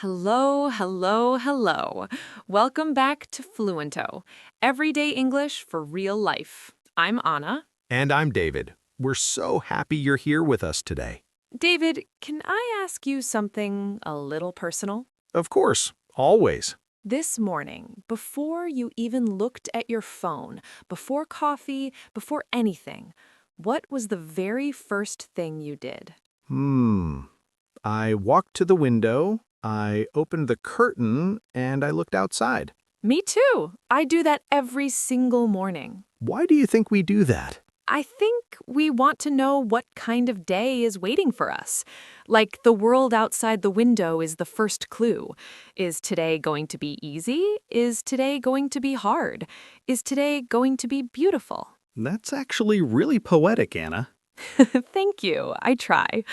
Hello, hello, hello. Welcome back to Fluento, everyday English for real life. I'm Anna. And I'm David. We're so happy you're here with us today. David, can I ask you something a little personal? Of course, always. This morning, before you even looked at your phone, before coffee, before anything, what was the very first thing you did? I walked to the window, I opened the curtain, and I looked outside. Me too. I do that every single morning. Why do you think we do that? I think we want to know what kind of day is waiting for us. Like the world outside the window is the first clue. Is today going to be easy? Is today going to be hard? Is today going to be beautiful? That's actually really poetic, Anna. Thank you. I try.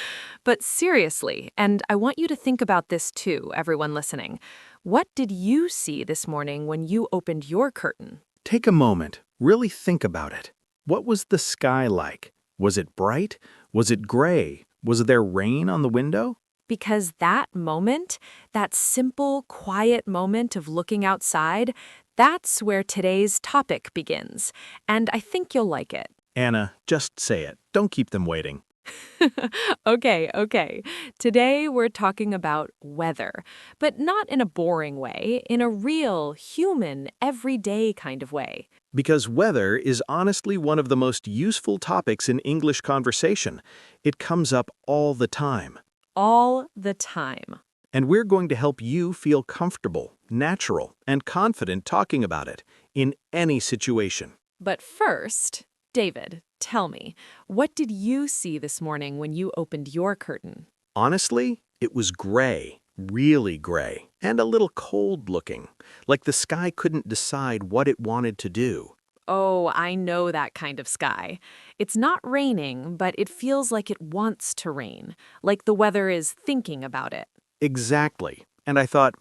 But seriously, and I want you to think about this too, everyone listening. What did you see this morning when you opened your curtain? Take a moment, really think about it. What was the sky like? Was it bright? Was it gray? Was there rain on the window? Because that moment, that simple, quiet moment of looking outside, that's where today's topic begins. And I think you'll like it. Anna, just say it. Don't keep them waiting. Okay. Today we're talking about weather, but not in a boring way, in a real, human, everyday kind of way. Because weather is honestly one of the most useful topics in English conversation. It comes up all the time. All the time. And we're going to help you feel comfortable, natural, and confident talking about it in any situation. But first, David, tell me, what did you see this morning when you opened your curtain? Honestly, it was gray, really gray, and a little cold looking, like the sky couldn't decide what it wanted to do. Oh, I know that kind of sky. It's not raining, but it feels like it wants to rain, like the weather is thinking about it. Exactly. And I thought,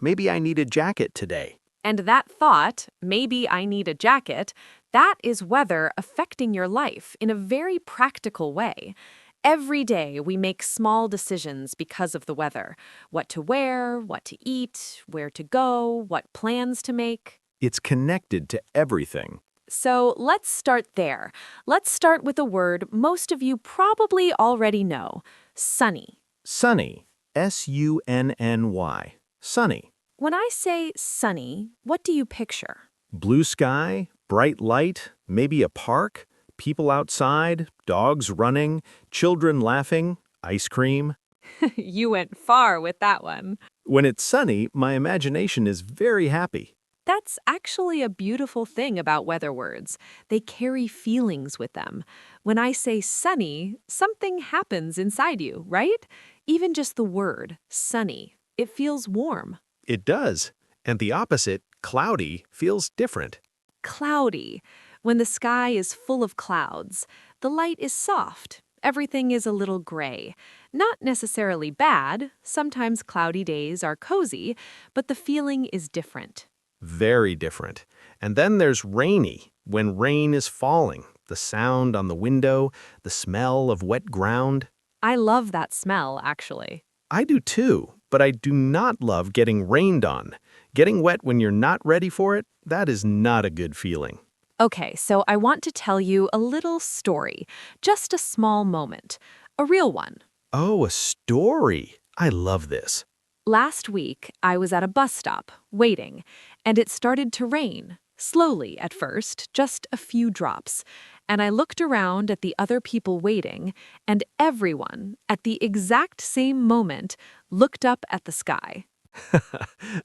maybe I need a jacket today. And that thought, maybe I need a jacket, that is weather affecting your life in a very practical way. Every day we make small decisions because of the weather. What to wear, what to eat, where to go, what plans to make. It's connected to everything. So let's start there. Let's start with a word most of you probably already know, sunny. Sunny. S-U-N-N-Y. Sunny. When I say sunny, what do you picture? Blue sky, bright light, maybe a park, people outside, dogs running, children laughing, ice cream. You went far with that one. When it's sunny, my imagination is very happy. That's actually a beautiful thing about weather words. They carry feelings with them. When I say sunny, something happens inside you, right? Even just the word, sunny, it feels warm. It does. And the opposite, cloudy, feels different. Cloudy. When the sky is full of clouds, the light is soft. Everything is a little gray. Not necessarily bad. Sometimes cloudy days are cozy, but the feeling is different. Very different. And then there's rainy, when rain is falling, the sound on the window, the smell of wet ground. I love that smell, actually. I do too, but I do not love getting rained on. Getting wet when you're not ready for it, that is not a good feeling. Okay, so I want to tell you a little story. Just a small moment. A real one. Oh, a story. I love this. Last week, I was at a bus stop, waiting, and it started to rain. Slowly at first, just a few drops. And I looked around at the other people waiting, and everyone, at the exact same moment, looked up at the sky.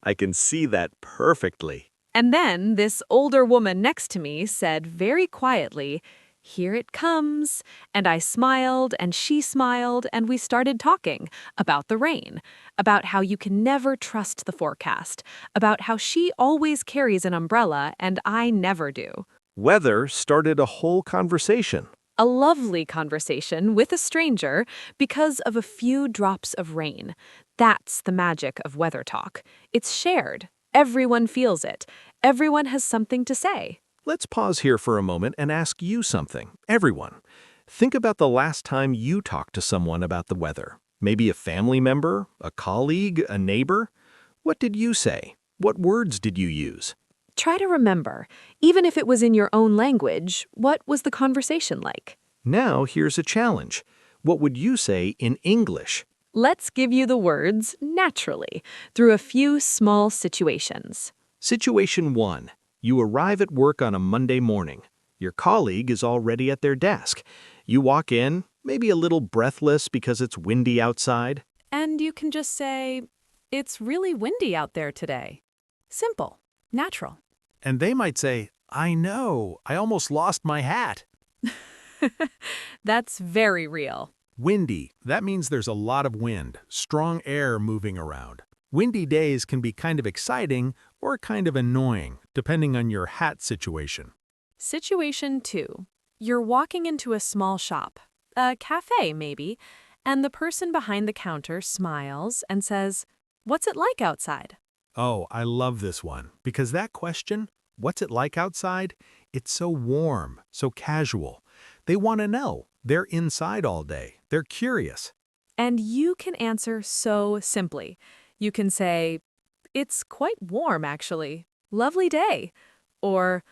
I can see that perfectly. And then this older woman next to me said very quietly, "Here it comes." And I smiled, and she smiled, and we started talking about the rain, about how you can never trust the forecast, about how she always carries an umbrella and I never do. Weather started a whole conversation. A lovely conversation with a stranger because of a few drops of rain. That's the magic of weather talk. It's shared. Everyone feels it. Everyone has something to say. Let's pause here for a moment and ask you something, everyone. Think about the last time you talked to someone about the weather. Maybe a family member, a colleague, a neighbor? What did you say? What words did you use? Try to remember, even if it was in your own language, what was the conversation like? Now here's a challenge. What would you say in English? Let's give you the words naturally through a few small situations. Situation 1. You arrive at work on a Monday morning. Your colleague is already at their desk. You walk in, maybe a little breathless because it's windy outside. And you can just say, "It's really windy out there today." Simple, natural. And they might say, I know, I almost lost my hat. That's very real. Windy, that means there's a lot of wind, strong air moving around. Windy days can be kind of exciting or kind of annoying, depending on your hat situation. Situation 2. You're walking into a small shop, a cafe maybe, and the person behind the counter smiles and says, "What's it like outside?" Oh, I love this one, because that question, what's it like outside? It's so warm, so casual. They want to know. They're inside all day. They're curious. And you can answer so simply. You can say, "It's quite warm actually. Lovely day." Or,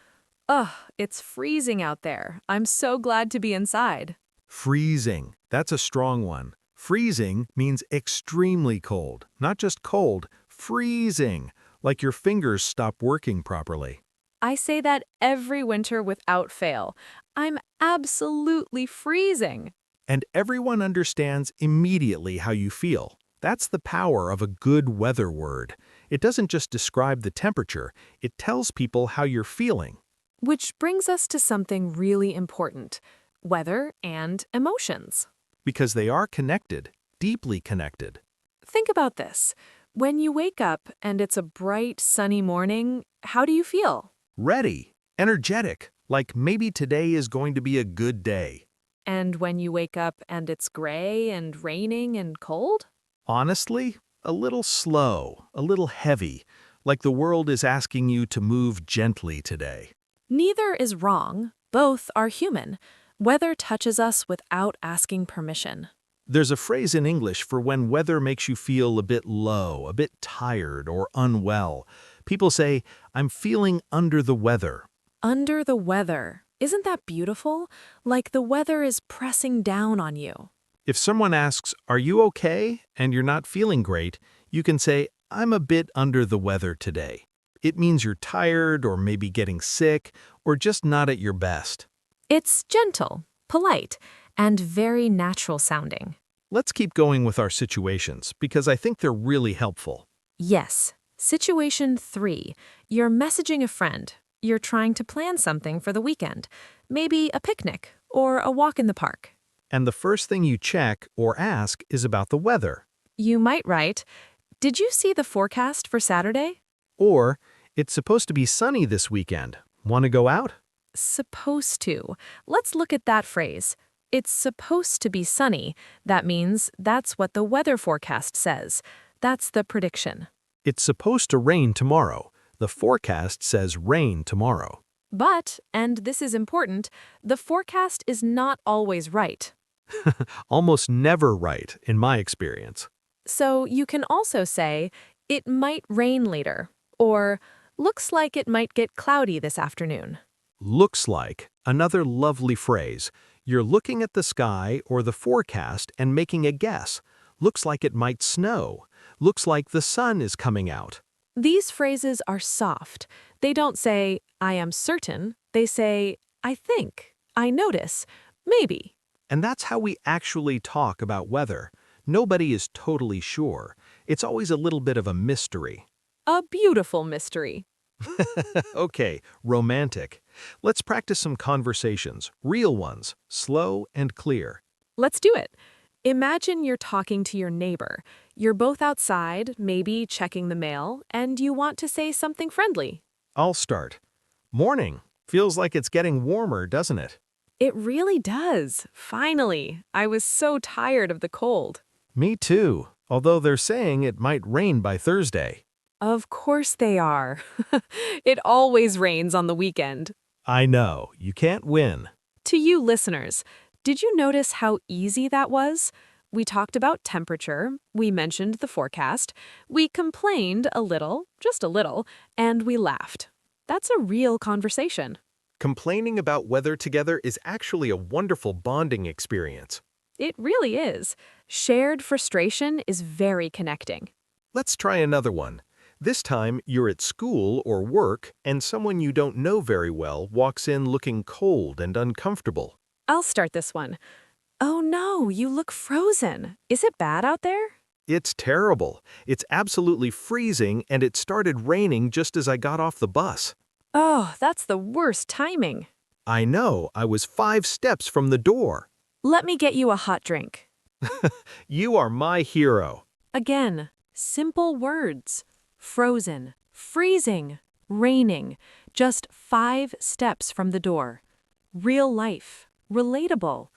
"Ugh, it's freezing out there. I'm so glad to be inside." Freezing, that's a strong one. Freezing means extremely cold, not just cold, freezing, like your fingers stop working properly. I say that every winter without fail. I'm absolutely freezing. And everyone understands immediately how you feel. That's the power of a good weather word. It doesn't just describe the temperature, it tells people how you're feeling. Which brings us to something really important, weather and emotions. Because they are connected, deeply connected. Think about this. When you wake up and it's a bright, sunny morning, how do you feel? Ready, energetic, like maybe today is going to be a good day. And when you wake up and it's gray and raining and cold? Honestly, a little slow, a little heavy, like the world is asking you to move gently today. Neither is wrong. Both are human. Weather touches us without asking permission. There's a phrase in English for when weather makes you feel a bit low, a bit tired, or unwell. People say, I'm feeling under the weather. Under the weather. Isn't that beautiful? Like the weather is pressing down on you. If someone asks, are you okay, and you're not feeling great, you can say, I'm a bit under the weather today. It means you're tired, or maybe getting sick, or just not at your best. It's gentle, polite, and very natural sounding. Let's keep going with our situations, because I think they're really helpful. Yes. Situation 3. You're messaging a friend. You're trying to plan something for the weekend. Maybe a picnic or a walk in the park. And the first thing you check or ask is about the weather. You might write, "Did you see the forecast for Saturday?" Or, it's supposed to be sunny this weekend. Want to go out? Supposed to. Let's look at that phrase. It's supposed to be sunny. That means that's what the weather forecast says. That's the prediction. It's supposed to rain tomorrow. The forecast says rain tomorrow. But, and this is important, the forecast is not always right. Almost never right, in my experience. So you can also say, "It might rain later," or "Looks like it might get cloudy this afternoon." Looks like, another lovely phrase. You're looking at the sky or the forecast and making a guess. Looks like it might snow. Looks like the sun is coming out. These phrases are soft. They don't say, "I am certain." They say, "I think," "I notice," "maybe." And that's how we actually talk about weather. Nobody is totally sure. It's always a little bit of a mystery. A beautiful mystery. Okay, romantic. Let's practice some conversations, real ones, slow and clear. Let's do it. Imagine you're talking to your neighbor. You're both outside, maybe checking the mail, and you want to say something friendly. I'll start. Morning. Feels like it's getting warmer, doesn't it? It really does. Finally. I was so tired of the cold. Me too, although they're saying it might rain by Thursday. Of course they are. It always rains on the weekend. I know, you can't win. To you listeners, did you notice how easy that was? We talked about temperature, we mentioned the forecast, we complained a little, just a little, and we laughed. That's a real conversation. Complaining about weather together is actually a wonderful bonding experience. It really is. Shared frustration is very connecting. Let's try another one. This time, you're at school or work, and someone you don't know very well walks in looking cold and uncomfortable. I'll start this one. Oh no, you look frozen. Is it bad out there? It's terrible. It's absolutely freezing, and it started raining just as I got off the bus. Oh, that's the worst timing. I know, I was 5 steps from the door. Let me get you a hot drink. You are my hero. Again, simple words. Frozen, freezing, raining. Just 5 steps from the door. Real life, relatable,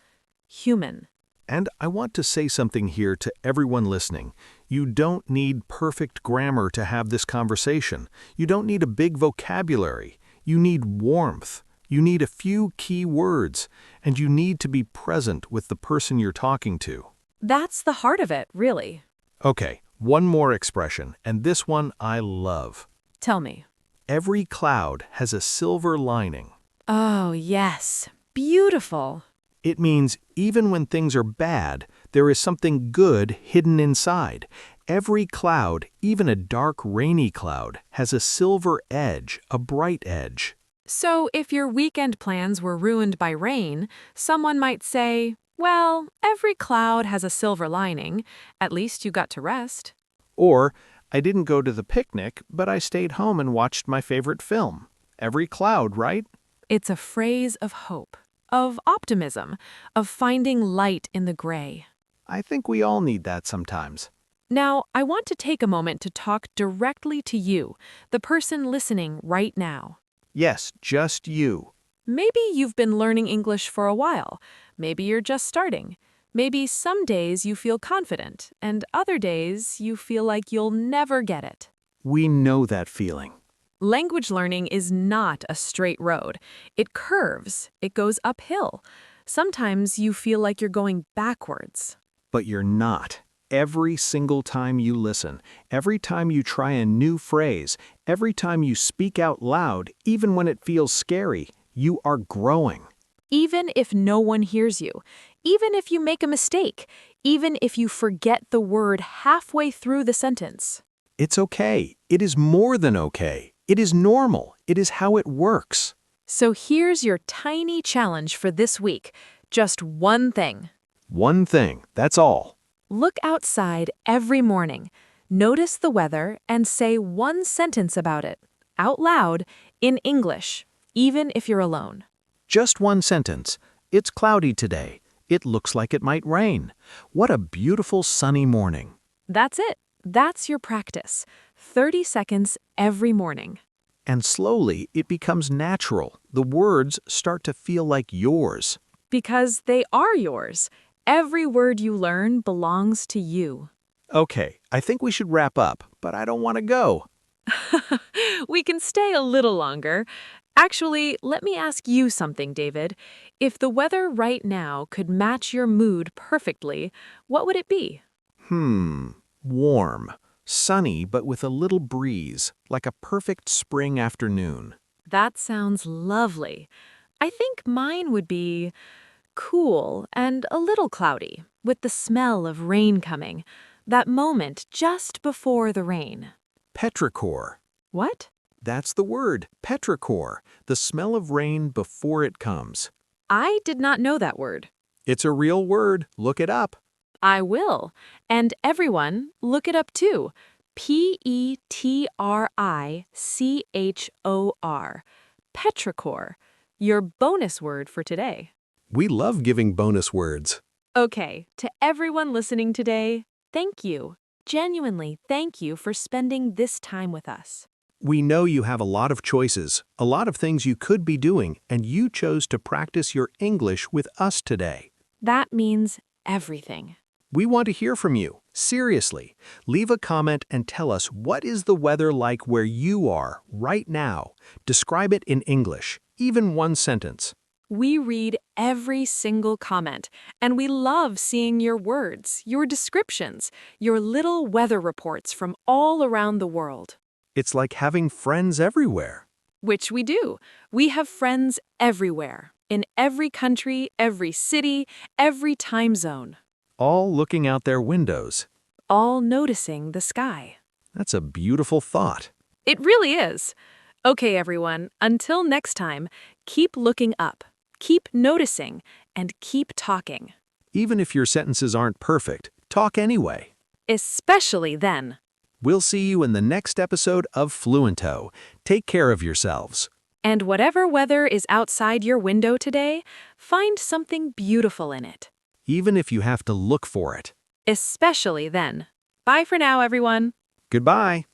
human. And I want to say something here to everyone listening. You don't need perfect grammar to have this conversation. You don't need a big vocabulary. You need warmth. You need a few key words. And you need to be present with the person you're talking to. That's the heart of it, really. Okay, one more expression, and this one I love. Tell me. Every cloud has a silver lining. Oh, yes. Beautiful. It means even when things are bad, there is something good hidden inside. Every cloud, even a dark, rainy cloud, has a silver edge, a bright edge. So if your weekend plans were ruined by rain, someone might say, well, every cloud has a silver lining. At least you got to rest. Or, I didn't go to the picnic, but I stayed home and watched my favorite film. Every cloud, right? It's a phrase of hope, of optimism, of finding light in the gray. I think we all need that sometimes. Now, I want to take a moment to talk directly to you, the person listening right now. Yes, just you. Maybe you've been learning English for a while. Maybe you're just starting. Maybe some days you feel confident, and other days you feel like you'll never get it. We know that feeling. Language learning is not a straight road. It curves, it goes uphill. Sometimes you feel like you're going backwards. But you're not. Every single time you listen, every time you try a new phrase, every time you speak out loud, even when it feels scary, you are growing. Even if no one hears you, even if you make a mistake, even if you forget the word halfway through the sentence. It's okay. It is more than okay. It is normal. It is how it works. So here's your tiny challenge for this week. Just one thing. One thing, that's all. Look outside every morning, notice the weather, and say one sentence about it, out loud, in English, even if you're alone. Just one sentence. It's cloudy today. It looks like it might rain. What a beautiful sunny morning. That's it. That's your practice. 30 seconds every morning. And slowly, it becomes natural. The words start to feel like yours. Because they are yours. Every word you learn belongs to you. Okay, I think we should wrap up, but I don't want to go. We can stay a little longer. Actually, let me ask you something, David. If the weather right now could match your mood perfectly, what would it be? Warm. Sunny, but with a little breeze, like a perfect spring afternoon. That sounds lovely. I think mine would be cool and a little cloudy, with the smell of rain coming. That moment just before the rain. Petrichor. What? That's the word, petrichor, the smell of rain before it comes. I did not know that word. It's a real word. Look it up. I will. And everyone, look it up too. Petrichor. Petrichor. Your bonus word for today. We love giving bonus words. Okay, to everyone listening today, thank you. Genuinely, thank you for spending this time with us. We know you have a lot of choices, a lot of things you could be doing, and you chose to practice your English with us today. That means everything. We want to hear from you. Seriously, leave a comment and tell us what is the weather like where you are right now. Describe it in English, even one sentence. We read every single comment, and we love seeing your words, your descriptions, your little weather reports from all around the world. It's like having friends everywhere. Which we do. We have friends everywhere, in every country, every city, every time zone, All looking out their windows. all noticing the sky. That's a beautiful thought. It really is. Okay, everyone, until next time, keep looking up, keep noticing, and keep talking. Even if your sentences aren't perfect, talk anyway. Especially then. We'll see you in the next episode of Fluento. Take care of yourselves. And whatever weather is outside your window today, find something beautiful in it. Even if you have to look for it. Especially then. Bye for now, everyone. Goodbye.